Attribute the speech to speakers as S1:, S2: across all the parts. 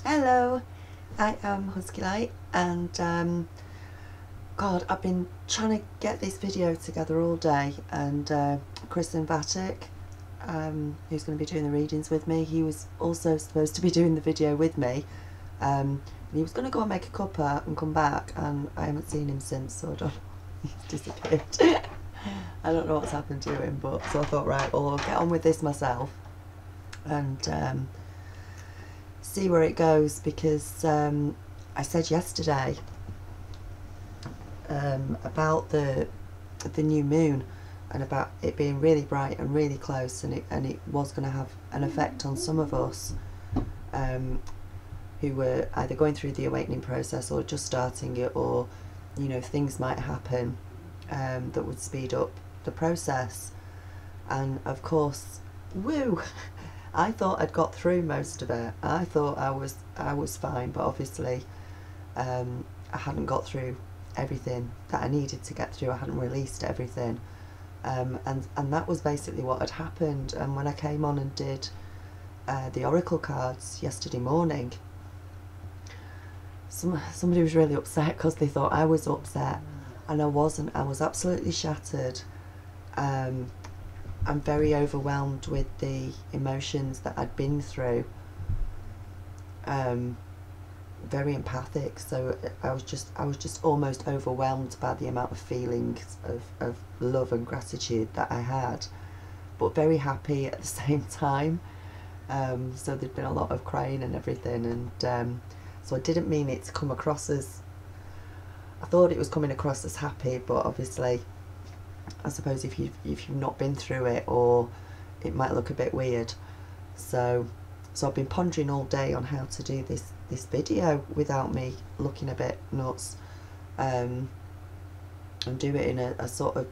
S1: Hello, I am Husky Light, and God, I've been trying to get this video together all day, and Kristen Vatic, who's going to be doing the readings with me, he was also supposed to be doing the video with me, and he was going to go and make a cuppa and come back, and I haven't seen him since, so I don't he's disappeared. I don't know what's happened to him, but so I thought, right, well, I'll get on with this myself, and see where it goes, because I said yesterday about the new moon and about it being really bright and really close, and it was going to have an effect on some of us who were either going through the awakening process or just starting it, or you know, things might happen that would speed up the process. And of course, woo, I thought I'd got through most of it. I thought I was fine, but obviously I hadn't got through everything that I needed to get through. I hadn't released everything, and that was basically what had happened. And when I came on and did the oracle cards yesterday morning, somebody was really upset because they thought I was upset, and I wasn't. I was absolutely shattered. I'm very overwhelmed with the emotions that I'd been through. Very empathic, so I was just almost overwhelmed by the amount of feelings of love and gratitude that I had, but very happy at the same time. So there'd been a lot of crying and everything, and so I didn't mean it to come across as, I thought it was coming across as happy, but obviously I suppose if you've not been through it, or it might look a bit weird. So I've been pondering all day on how to do this video without me looking a bit nuts, and do it in a sort of,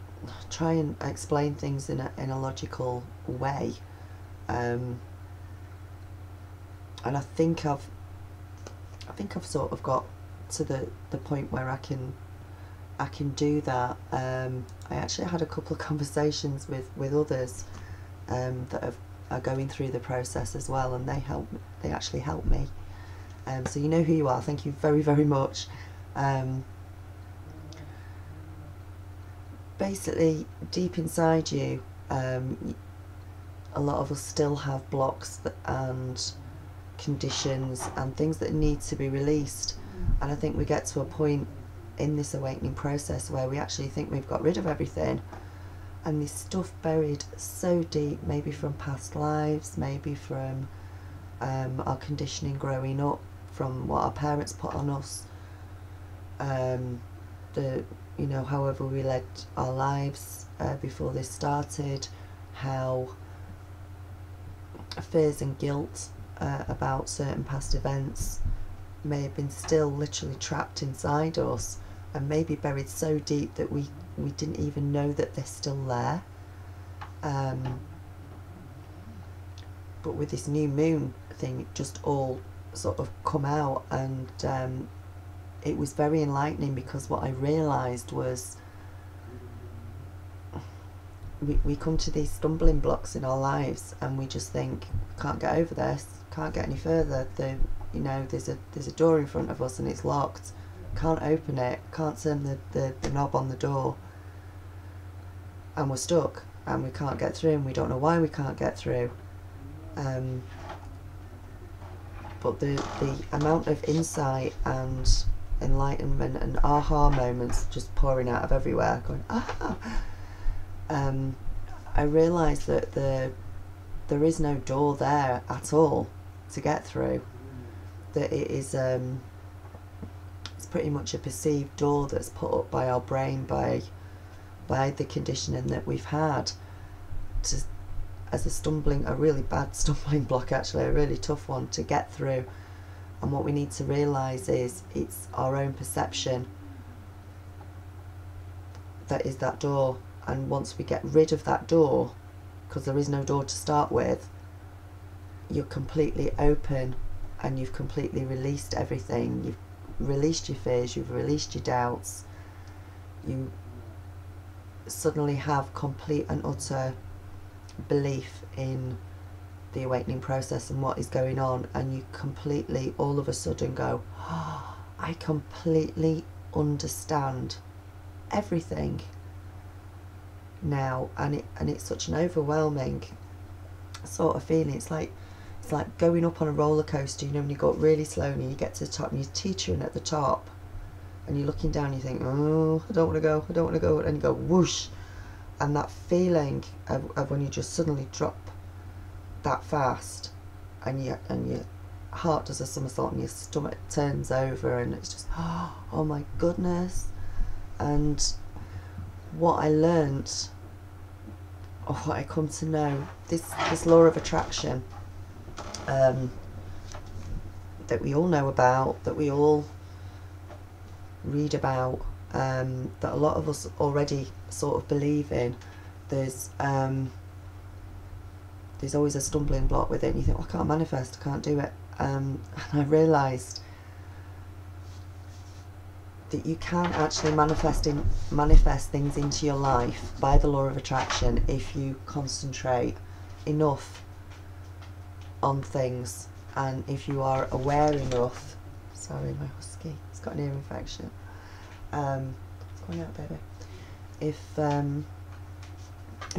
S1: try and explain things in a logical way, and I think I've sort of got to the point where I can do that. I actually had a couple of conversations with others that are going through the process as well, and they actually helped me. So you know who you are. Thank you very, very much. Basically, deep inside you, a lot of us still have blocks and conditions and things that need to be released, and I think we get to a point in this awakening process where we actually think we've got rid of everything, and this stuff buried so deep, maybe from past lives, maybe from our conditioning growing up, from what our parents put on us, you know, however we led our lives before this started, how fears and guilt about certain past events may have been still literally trapped inside us, and maybe buried so deep that we didn't even know that they're still there. But with this new moon thing, it just all sort of come out, and it was very enlightening, because what I realised was we come to these stumbling blocks in our lives, and we just think, can't get over this, can't get any further. You know, there's a door in front of us and it's locked, can't open it, can't turn the knob on the door, and we're stuck and we can't get through, and we don't know why we can't get through. But the amount of insight and enlightenment and aha moments just pouring out of everywhere, going, ah, I realised that there is no door there at all to get through, that it is it's pretty much a perceived door that's put up by our brain, by the conditioning that we've had, as a really bad stumbling block, actually a really tough one to get through. And what we need to realise is it's our own perception that is that door, and once we get rid of that door, because there is no door to start with, you're completely open, and you've completely released everything. You've released your fears, you've released your doubts, you suddenly have complete and utter belief in the awakening process and what is going on, and you completely, all of a sudden go, oh, I completely understand everything now. And it's such an overwhelming sort of feeling. It's like going up on a roller coaster, you know, when you go up really slowly, you get to the top and you're teetering at the top, and you're looking down and you think, oh, I don't want to go, I don't want to go, and you go whoosh, and that feeling of when you just suddenly drop that fast, and your heart does a somersault and your stomach turns over, and it's just, oh my goodness. And what I learnt, or what I come to know, this law of attraction, that we all know about, that we all read about, that a lot of us already sort of believe in. There's always a stumbling block with it, and you think, oh, I can't manifest, I can't do it. And I realised that you can actually manifest things into your life by the law of attraction if you concentrate enough on things, and if you are aware enough. Sorry, my husky, he's got an ear infection. It's going out, baby. If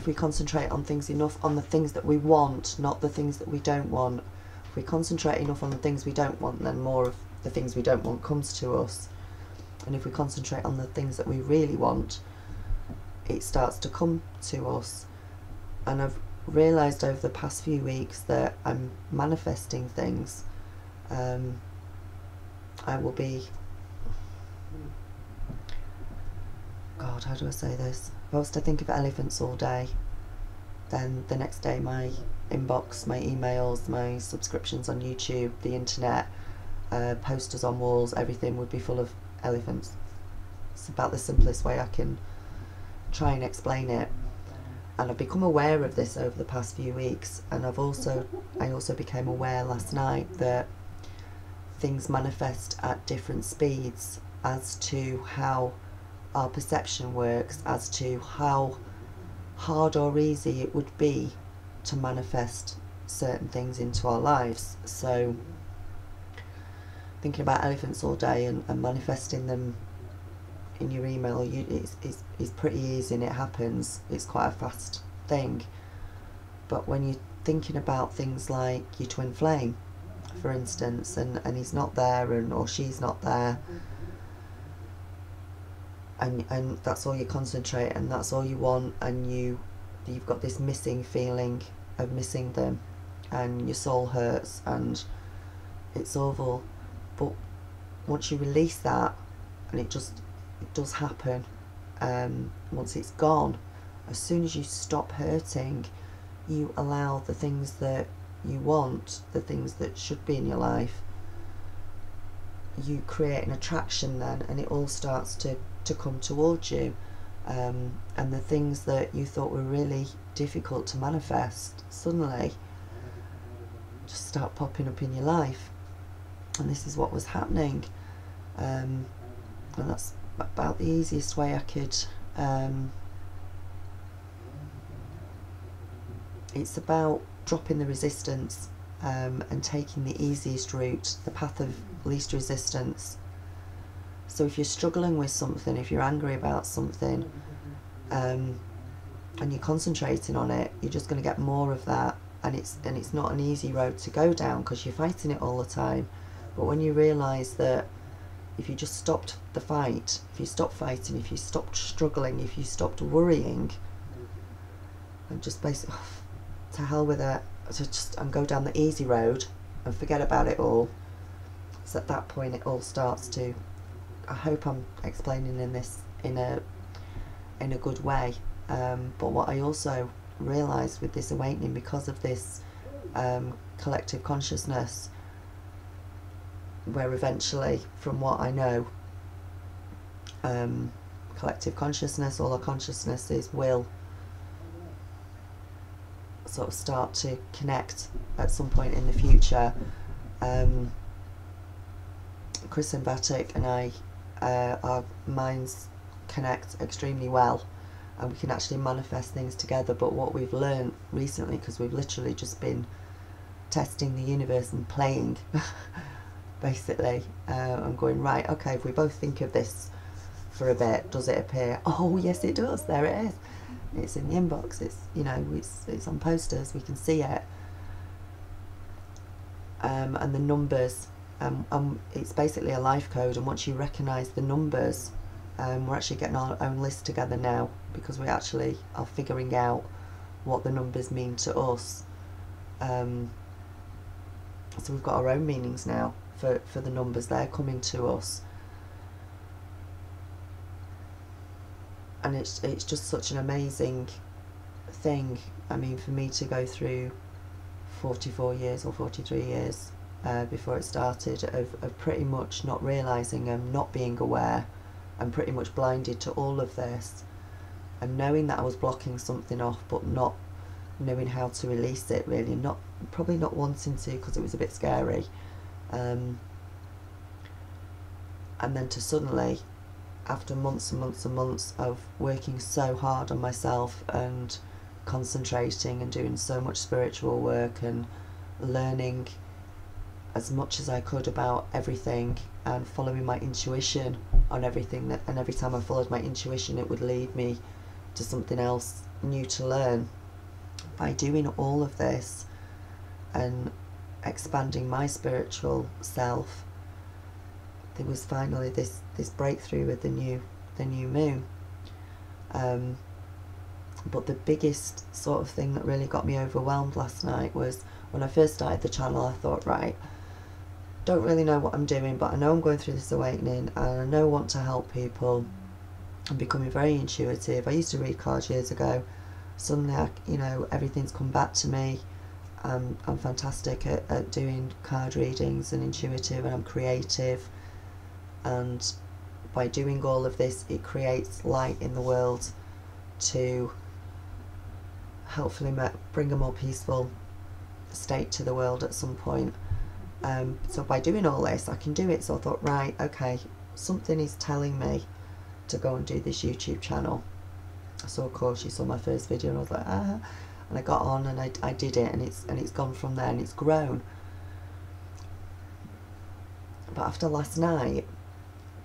S1: we concentrate on things enough, on the things that we want, not the things that we don't want. If we concentrate enough on the things we don't want, then more of the things we don't want comes to us. And if we concentrate on the things that we really want, it starts to come to us. And I've realised over the past few weeks that I'm manifesting things. I will be, God, how do I say this? If I was to think of elephants all day, then the next day my inbox, my emails, my subscriptions on YouTube, the internet, posters on walls, everything would be full of elephants. It's about the simplest way I can try and explain it. And I've become aware of this over the past few weeks, and I also became aware last night that things manifest at different speeds as to how our perception works, as to how hard or easy it would be to manifest certain things into our lives. So thinking about elephants all day and manifesting them in your email, it's pretty easy and it happens. It's quite a fast thing. But when you're thinking about things like your twin flame, for instance, and he's not there, or she's not there, and that's all you concentrate, and that's all you want, and you've got this missing feeling of missing them, and your soul hurts and it's awful. But once you release that, and it does happen, once it's gone, as soon as you stop hurting, you allow the things that you want, the things that should be in your life, you create an attraction then, and it all starts to come towards you, and the things that you thought were really difficult to manifest suddenly just start popping up in your life. And this is what was happening, and that's about the easiest way I could. It's about dropping the resistance, and taking the easiest route, the path of least resistance. So if you're struggling with something, if you're angry about something, and you're concentrating on it, you're just going to get more of that, and it's not an easy road to go down because you're fighting it all the time. But when you realise that if you just stopped the fight, if you stopped fighting, if you stopped struggling, if you stopped worrying, and just basically, to hell with it, and go down the easy road and forget about it all, so at that point it all starts to, I hope I'm explaining this in a good way, but what I also realised with this awakening, because of this collective consciousness, where eventually, from what I know, collective consciousness, all our consciousnesses will sort of start to connect at some point in the future. Chris and Vatic and I, our minds connect extremely well, and we can actually manifest things together. But what we've learned recently, because we've literally just been testing the universe and playing, basically. I'm going, right, okay, if we both think of this for a bit, does it appear? Oh, yes, it does. There it is. It's in the inbox. It's, you know, it's on posters. We can see it. And the numbers, it's basically a life code, and once you recognise the numbers, we're actually getting our own list together now, because we actually are figuring out what the numbers mean to us. So we've got our own meanings now for the numbers. They're coming to us, and it's just such an amazing thing. I mean, for me to go through 44 years or 43 years before it started of pretty much not realising and not being aware, and pretty much blinded to all of this, and knowing that I was blocking something off, but not knowing how to release it, really, probably not wanting to, because it was a bit scary, and then to suddenly, after months and months and months of working so hard on myself and concentrating and doing so much spiritual work and learning as much as I could about everything and following my intuition on everything, and every time I followed my intuition it would lead me to something else new to learn. By doing all of this and expanding my spiritual self, there was finally this breakthrough with the new moon. But the biggest sort of thing that really got me overwhelmed last night was when I first started the channel. I thought, right, don't really know what I'm doing, but I know I'm going through this awakening, and I know I want to help people. I'm becoming very intuitive. I used to read cards years ago. Suddenly, you know, everything's come back to me. I'm fantastic at doing card readings and intuitive, and I'm creative. And by doing all of this, it creates light in the world to hopefully bring a more peaceful state to the world at some point. So by doing all this, I can do it. So I thought, right, okay, something is telling me to go and do this YouTube channel. So of course you saw my first video and I was like, and I got on and I did it, and it's gone from there, and it's grown. But after last night,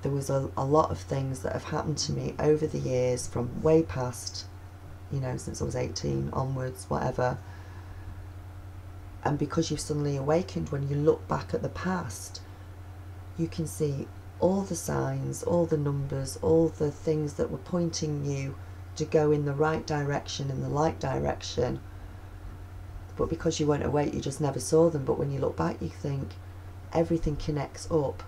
S1: there was a lot of things that have happened to me over the years, from way past, you know, since I was 18 onwards, whatever. And because you've suddenly awakened, when you look back at the past, you can see all the signs, all the numbers, all the things that were pointing you to go in the right direction, in the light direction. But because you weren't awake, you just never saw them. But when you look back, you think everything connects up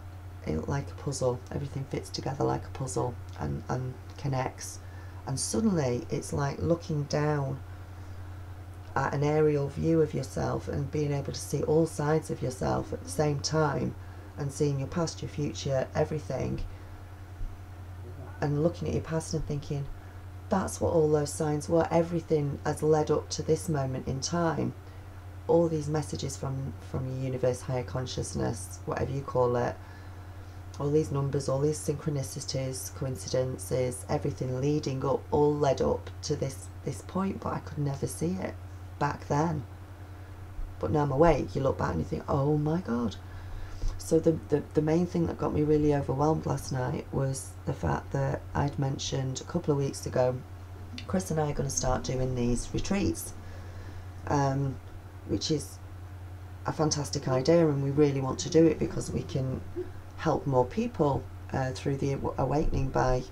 S1: like a puzzle. Everything fits together like a puzzle and connects. And suddenly it's like looking down at an aerial view of yourself and being able to see all sides of yourself at the same time, and seeing your past, your future, everything, and looking at your past and thinking, that's what all those signs were. Everything has led up to this moment in time. All these messages from your universe, higher consciousness, whatever you call it, all these numbers, all these synchronicities, coincidences, everything leading up, all led up to this point, but I could never see it back then. But now I'm awake, you look back and you think, oh my God. So the main thing that got me really overwhelmed last night was the fact that I'd mentioned a couple of weeks ago, Chris and I are going to start doing these retreats, which is a fantastic idea, and we really want to do it because we can help more people through the awakening by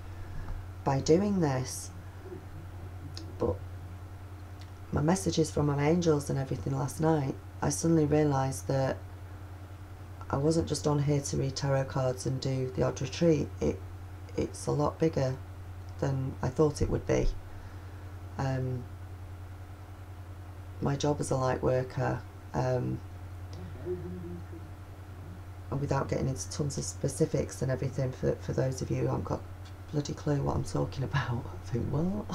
S1: doing this. But my messages from my angels and everything last night, I suddenly realised that I wasn't just on here to read tarot cards and do the odd retreat. It's a lot bigger than I thought it would be. My job as a light worker, and without getting into tons of specifics and everything, for those of you who haven't got a bloody clue what I'm talking about, I think, what?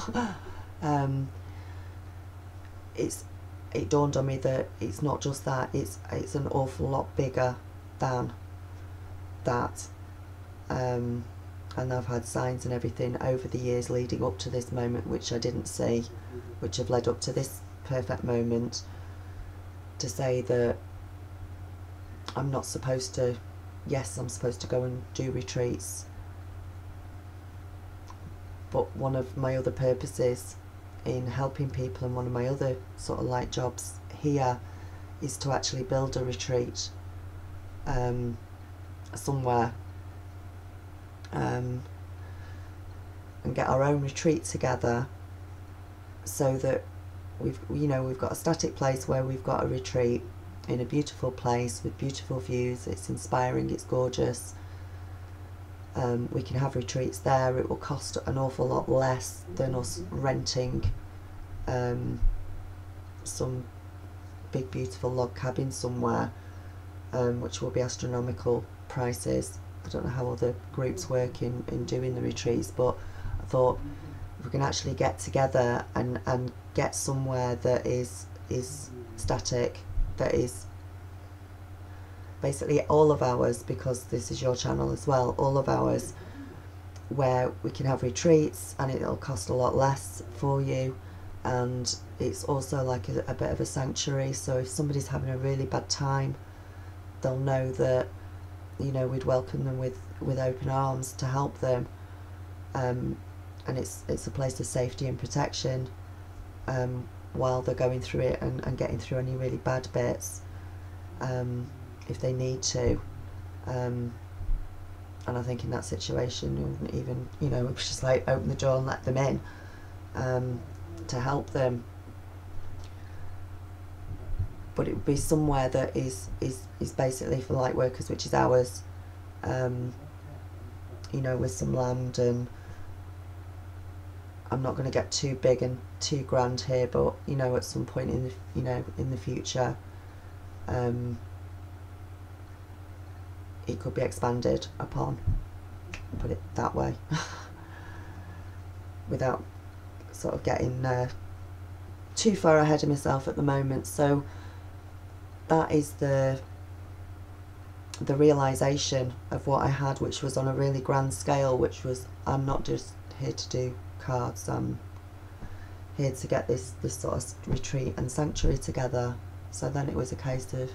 S1: It dawned on me that it's not just that, it's an awful lot bigger than that. And I've had signs and everything over the years leading up to this moment which I didn't see, which have led up to this perfect moment. to say that I'm not supposed to, yes, I'm supposed to go and do retreats, but one of my other purposes in helping people, and one of my other sort of light jobs here, is to actually build a retreat somewhere, and get our own retreat together, so that we've got a static place where we've got a retreat in a beautiful place with beautiful views. It's inspiring, it's gorgeous. We can have retreats there. It will cost an awful lot less than us renting some big beautiful log cabin somewhere, which will be astronomical prices. I don't know how other groups work in doing the retreats, but I thought if we can actually get together and get somewhere that is static, that is basically all of ours, because this is your channel as well, all of ours, where we can have retreats and it'll cost a lot less for you, and it's also like a bit of a sanctuary. So if somebody's having a really bad time, they'll know that, you know, we'd welcome them with open arms to help them, and it's a place of safety and protection while they're going through it and getting through any really bad bits, if they need to. And I think in that situation, you wouldn't even, you know, it's just like open the door and let them in, to help them. But it would be somewhere that is basically for light workers, which is ours, you know, with some land. And I'm not going to get too big and too grand here, but, you know, at some point in the future, it could be expanded upon, put it that way, without sort of getting too far ahead of myself at the moment. So that is the realisation of what I had, which was on a really grand scale, which was, I'm not just here to do cards, I'm here to get this sort of retreat and sanctuary together. So then it was a case of,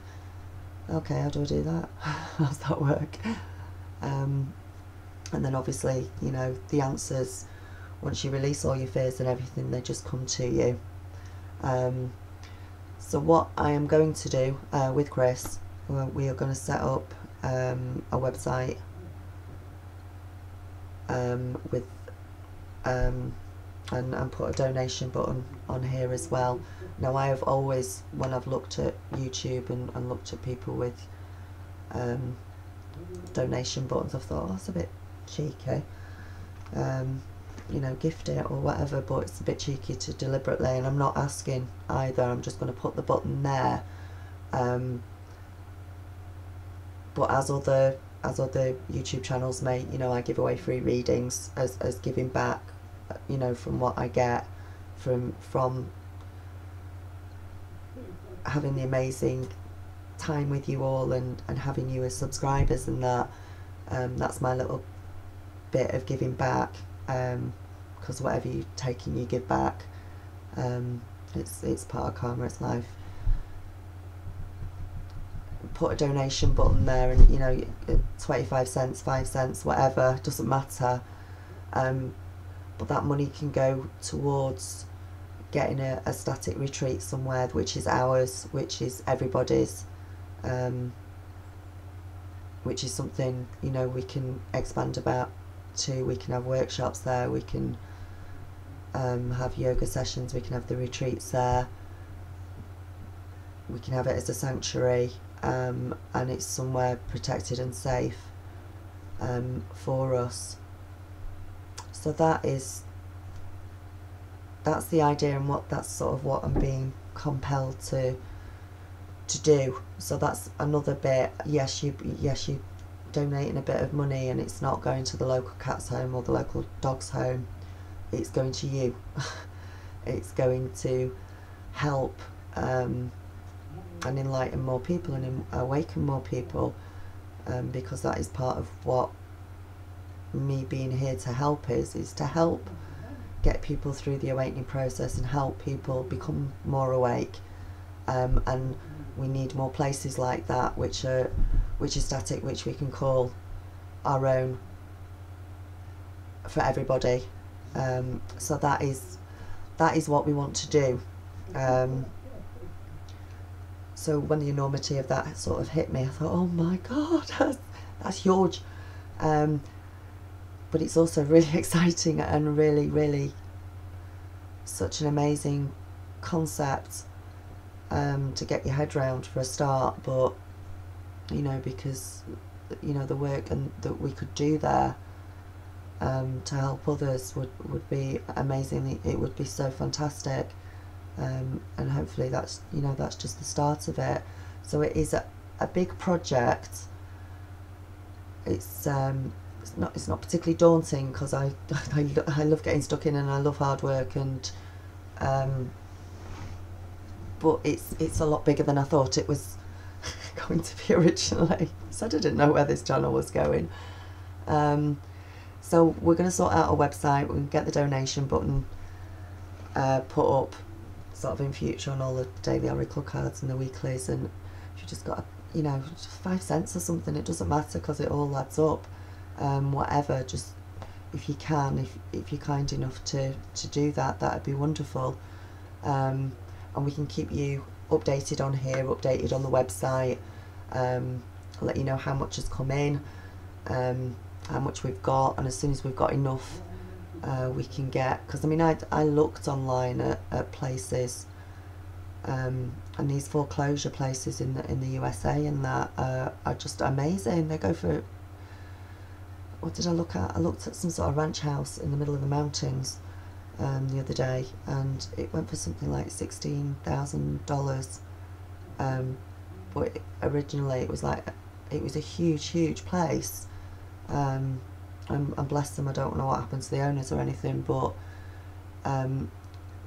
S1: okay, how do I do that? How does that work? And then obviously, you know, the answers, once you release all your fears and everything, they just come to you. So what I am going to do with Chris, we are going to set up a website with and put a donation button on here as well. Now, I have always, when I've looked at YouTube and looked at people with donation buttons, I've thought, oh, that's a bit cheeky, you know, gift it or whatever, but it's a bit cheeky to deliberately, and I'm not asking either, I'm just going to put the button there. But as other YouTube channels may, you know, I give away free readings as giving back, you know, from what I get from having the amazing time with you all and having you as subscribers, and that's my little bit of giving back, because whatever you take and you give back, it's part of karma, it's life. Put a donation button there, and, you know, 25 cents, 5 cents, whatever, doesn't matter, but that money can go towards getting a static retreat somewhere, which is ours, which is everybody's, which is something, you know, we can expand about too. We can have workshops there, we can have yoga sessions, we can have the retreats there, we can have it as a sanctuary, and it's somewhere protected and safe for us. So that's the idea, and that's sort of what I'm being compelled to do. So that's another bit. Yes, you donating a bit of money, and it's not going to the local cat's home or the local dog's home. It's going to you. It's going to help and enlighten more people and awaken more people, because that is part of what me being here to help is to help get people through the awakening process and help people become more awake, and we need more places like that which are static, which we can call our own for everybody. So that is what we want to do. So when the enormity of that sort of hit me, I thought, oh my God, that's huge. But it's also really exciting and really such an amazing concept to get your head round for a start. But you know, because you know the work and that we could do there to help others would be amazing. It would be so fantastic. And hopefully that's, you know, that's just the start of it. So it is a big project. It's not particularly daunting, because I love getting stuck in and I love hard work, and but it's a lot bigger than I thought it was going to be originally. So I didn't know where this channel was going. So we're going to sort out a website. We can get the donation button put up sort of in future on all the daily oracle cards and the weeklies, and if you just got, you know, 5 cents or something, it doesn't matter, because it all adds up. Whatever, just if you can, if you're kind enough to do that, that'd be wonderful. And we can keep you updated on here, updated on the website, let you know how much has come in, how much we've got, and as soon as we've got enough, we can get, because I mean I looked online at places, and these foreclosure places in the USA and that are just amazing. They go for, what did I look at? I looked at some sort of ranch house in the middle of the mountains the other day, and it went for something like $16,000. But originally it was a huge place. And bless them, I don't know what happened to the owners or anything, but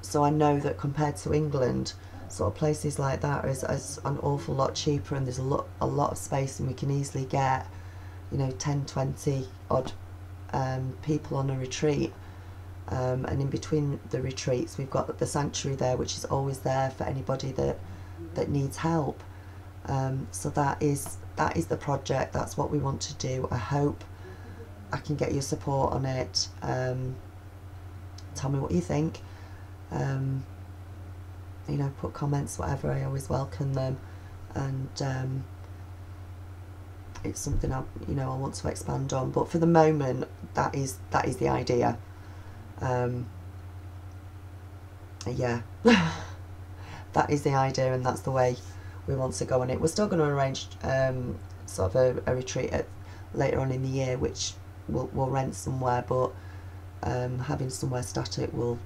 S1: so I know that compared to England, sort of places like that is an awful lot cheaper, and there's a lot of space, and we can easily get, you know, 10, 20 odd people on a retreat, and in between the retreats we've got the sanctuary there, which is always there for anybody that needs help. So that is the project. That's what we want to do. I hope I can get your support on it. Tell me what you think. You know, put comments, whatever. I always welcome them, and it's something I want to expand on. But for the moment, that is the idea. Yeah, that is the idea, and that's the way we want to go on it. We're still going to arrange sort of a retreat later on in the year, which we'll rent somewhere, but having somewhere static will,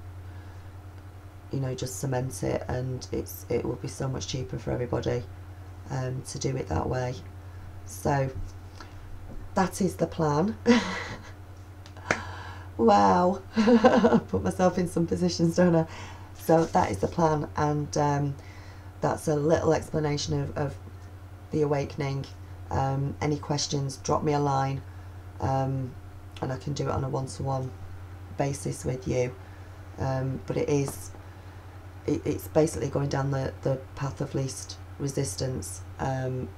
S1: you know, just cement it, and it will be so much cheaper for everybody to do it that way. So that is the plan. Wow. Put myself in some positions, don't I? So that is the plan, and that's a little explanation of the awakening. Any questions, drop me a line, and I can do it on a one-to-one basis with you. But it's basically going down the path of least resistance, and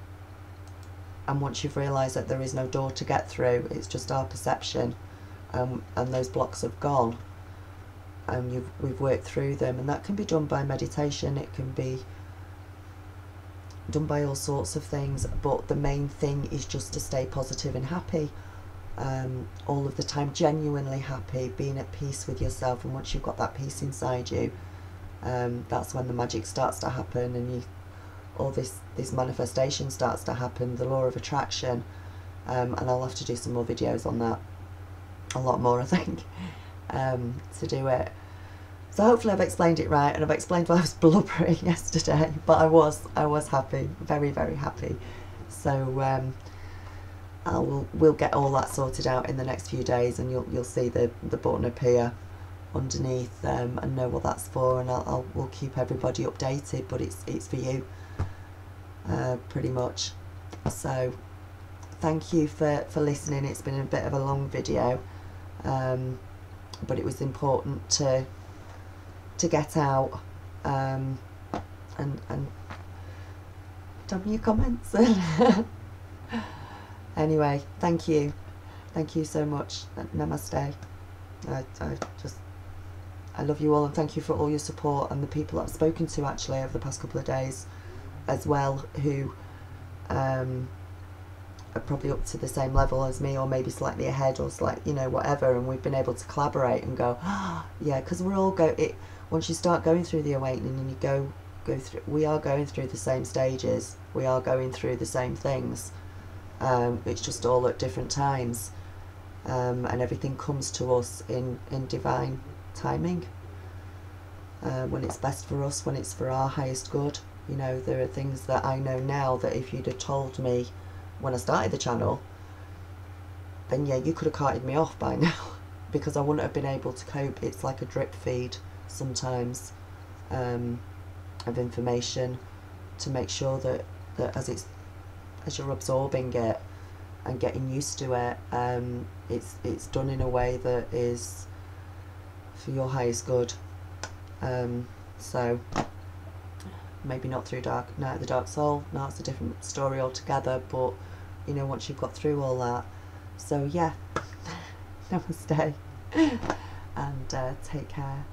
S1: once you've realised that there is no door to get through, it's just our perception, and those blocks have gone, and we've worked through them, and that can be done by meditation, it can be done by all sorts of things, but the main thing is just to stay positive and happy all of the time, genuinely happy, being at peace with yourself. And once you've got that peace inside you, that's when the magic starts to happen, and all this manifestation starts to happen, the law of attraction. And I'll have to do some more videos on that, a lot more I think, to do it. So hopefully I've explained it right, and I've explained why I was blubbering yesterday, but I was happy, very happy. So we'll get all that sorted out in the next few days, and you'll see the button appear underneath, and know what that's for, and we'll keep everybody updated. But it's for you, pretty much. So thank you for listening. It's been a bit of a long video, but it was important to get out, and Tell me your comments. Anyway, thank you so much. Namaste. I love you all, and thank you for all your support, and the people I've spoken to actually over the past couple of days as well, who are probably up to the same level as me, or maybe slightly ahead, or slightly, you know, whatever, and we've been able to collaborate and go, yeah, because we're all once you start going through the awakening and you go through, we are going through the same stages, we are going through the same things, it's just all at different times, and everything comes to us in divine timing, when it's best for us, when it's for our highest good. You know, there are things that I know now that if you'd have told me when I started the channel, then yeah, you could have carted me off by now, because I wouldn't have been able to cope. It's like a drip feed sometimes, of information, to make sure that as you're absorbing it and getting used to it, it's done in a way that is for your highest good. So maybe not through Night of the Dark Soul, no, it's a different story altogether, but you know, once you've got through all that. So yeah, namaste, and take care.